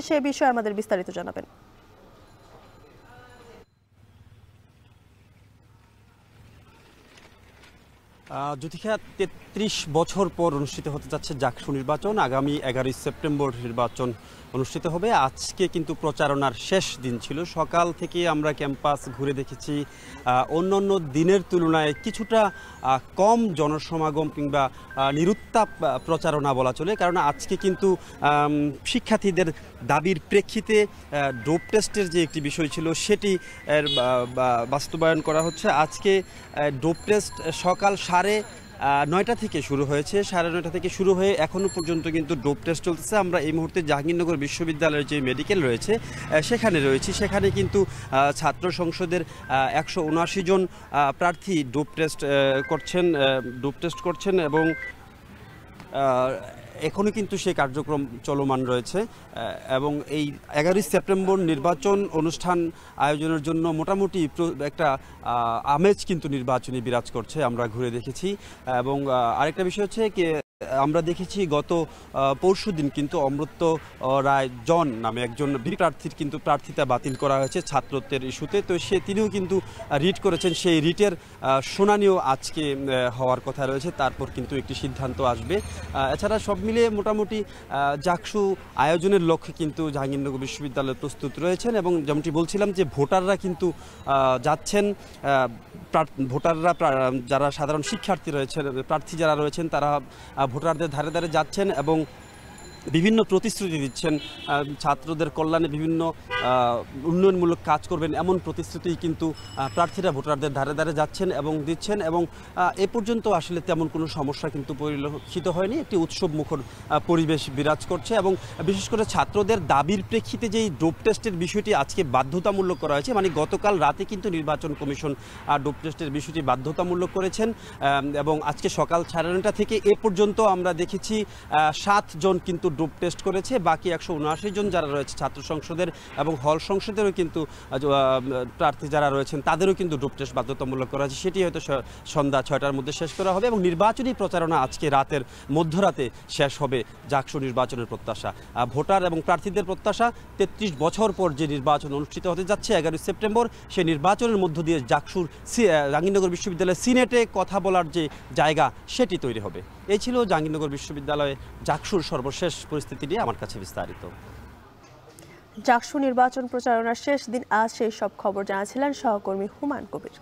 সে বিষয়ে আমাদের বিস্তারিত জানাবেন। জ্যোতিকা, ৩৩ বছর পর অনুষ্ঠিত হতে যাচ্ছে জাকসু নির্বাচন। আগামী 11 সেপ্টেম্বর নির্বাচন অনুষ্ঠিত হবে। আজকে কিন্তু প্রচারণার শেষ দিন ছিল। সকাল থেকে আমরা ক্যাম্পাস ঘুরে দেখেছি অন্যান্য দিনের তুলনায় কিছুটা কম জনসমাগম কিংবা নিরুত্তাপ প্রচারণা বলা চলে। কারণ আজকে কিন্তু শিক্ষার্থীদের দাবির প্রেক্ষিতে ডোপ টেস্টের যে একটি বিষয় ছিল সেটি বাস্তবায়ন করা হচ্ছে। আজকে ডোপ টেস্ট সকাল 9:30 থেকে শুরু হয়েছে। 9:30 থেকে শুরু হয়ে এখনও পর্যন্ত কিন্তু ডোপ টেস্ট চলতেছে। আমরা এই মুহূর্তে জাহাঙ্গীরনগর বিশ্ববিদ্যালয়ের যে মেডিকেল রয়েছে সেখানে রয়েছি। সেখানে কিন্তু ছাত্র সংসদের 179 জন প্রার্থী ডোপ টেস্ট করছেন এবং এখনও কিন্তু সেই কার্যক্রম চলমান রয়েছে। এবং এই 11 সেপ্টেম্বর নির্বাচন অনুষ্ঠান আয়োজনের জন্য মোটামুটি একটা আমেজ কিন্তু নির্বাচনী বিরাজ করছে, আমরা ঘুরে দেখেছি। এবং আরেকটা বিষয় হচ্ছে কি, আমরা দেখেছি গত পরশুদিন কিন্তু অমৃত রায় জন নামে একজন প্রার্থীর কিন্তু প্রার্থিতা বাতিল করা হয়েছে ছাত্রত্বের ইস্যুতে। তো তিনিও কিন্তু রিট করেছেন। সেই রিটের শুনানিও আজকে হওয়ার কথা রয়েছে, তারপর কিন্তু একটি সিদ্ধান্ত আসবে। এছাড়া সব মিলিয়ে মোটামুটি জাকসু আয়োজনের লক্ষ্যে কিন্তু জাহাঙ্গীরনগর বিশ্ববিদ্যালয় প্রস্তুত রয়েছেন। এবং যেমনটি বলছিলাম যে ভোটাররা কিন্তু যাচ্ছেন, ভোটাররা যারা সাধারণ শিক্ষার্থী রয়েছেন, প্রার্থী যারা রয়েছেন, তারা ভোটারদের ধারে ধারে যাচ্ছেন এবং বিভিন্ন প্রতিশ্রুতি দিচ্ছেন। ছাত্রদের কল্যাণে বিভিন্ন উন্নয়নমূলক কাজ করবেন এমন প্রতিশ্রুতি কিন্তু প্রার্থীরা ভোটারদের ধারে ধারে যাচ্ছেন এবং দিচ্ছেন। এবং এ পর্যন্ত আসলে তেমন কোনো সমস্যা কিন্তু পরিলক্ষিত হয়নি। একটি উৎসব মুখর পরিবেশ বিরাজ করছে। এবং বিশেষ করে ছাত্রদের দাবির প্রেক্ষিতে যেই ডোপ টেস্টের বিষয়টি আজকে বাধ্যতামূলক করা হয়েছে, মানে গতকাল রাতে কিন্তু নির্বাচন কমিশন ডোপ টেস্টের বিষয়টি বাধ্যতামূলক করেছেন। এবং আজকে সকাল 9:30 থেকে এ পর্যন্ত আমরা দেখেছি 7 জন কিন্তু ডোপ টেস্ট করেছে। বাকি 179 জন যারা রয়েছে ছাত্র সংসদের এবং হল সংসদেরও কিন্তু প্রার্থী যারা রয়েছেন তাদেরও কিন্তু ডোপ টেস্ট বাধ্যতামূলক করা হয়েছে। সেটি হয়তো সন্ধ্যা 6টার মধ্যে শেষ করা হবে এবং নির্বাচনী প্রচারণা আজকে রাতের মধ্যরাতে শেষ হবে। জাকসু নির্বাচনের প্রত্যাশা, ভোটার এবং প্রার্থীদের প্রত্যাশা 33 বছর পর যে নির্বাচন অনুষ্ঠিত হতে যাচ্ছে 11 সেপ্টেম্বর, সেই নির্বাচনের মধ্য দিয়ে জাকসুর জাহাঙ্গীরনগর বিশ্ববিদ্যালয়ের সিনেটে কথা বলার যে জায়গা সেটি তৈরি হবে। এই ছিল জাহাঙ্গীরনগর বিশ্ববিদ্যালয়ে জাকসুর সর্বশেষ পরিস্থিতি নিয়ে আমার কাছে বিস্তারিত। জাকসু নির্বাচন প্রচারণার শেষ দিন আজ সেই সব খবর জানাচ্ছিলেন সহকর্মী হুমায়ুন কবির।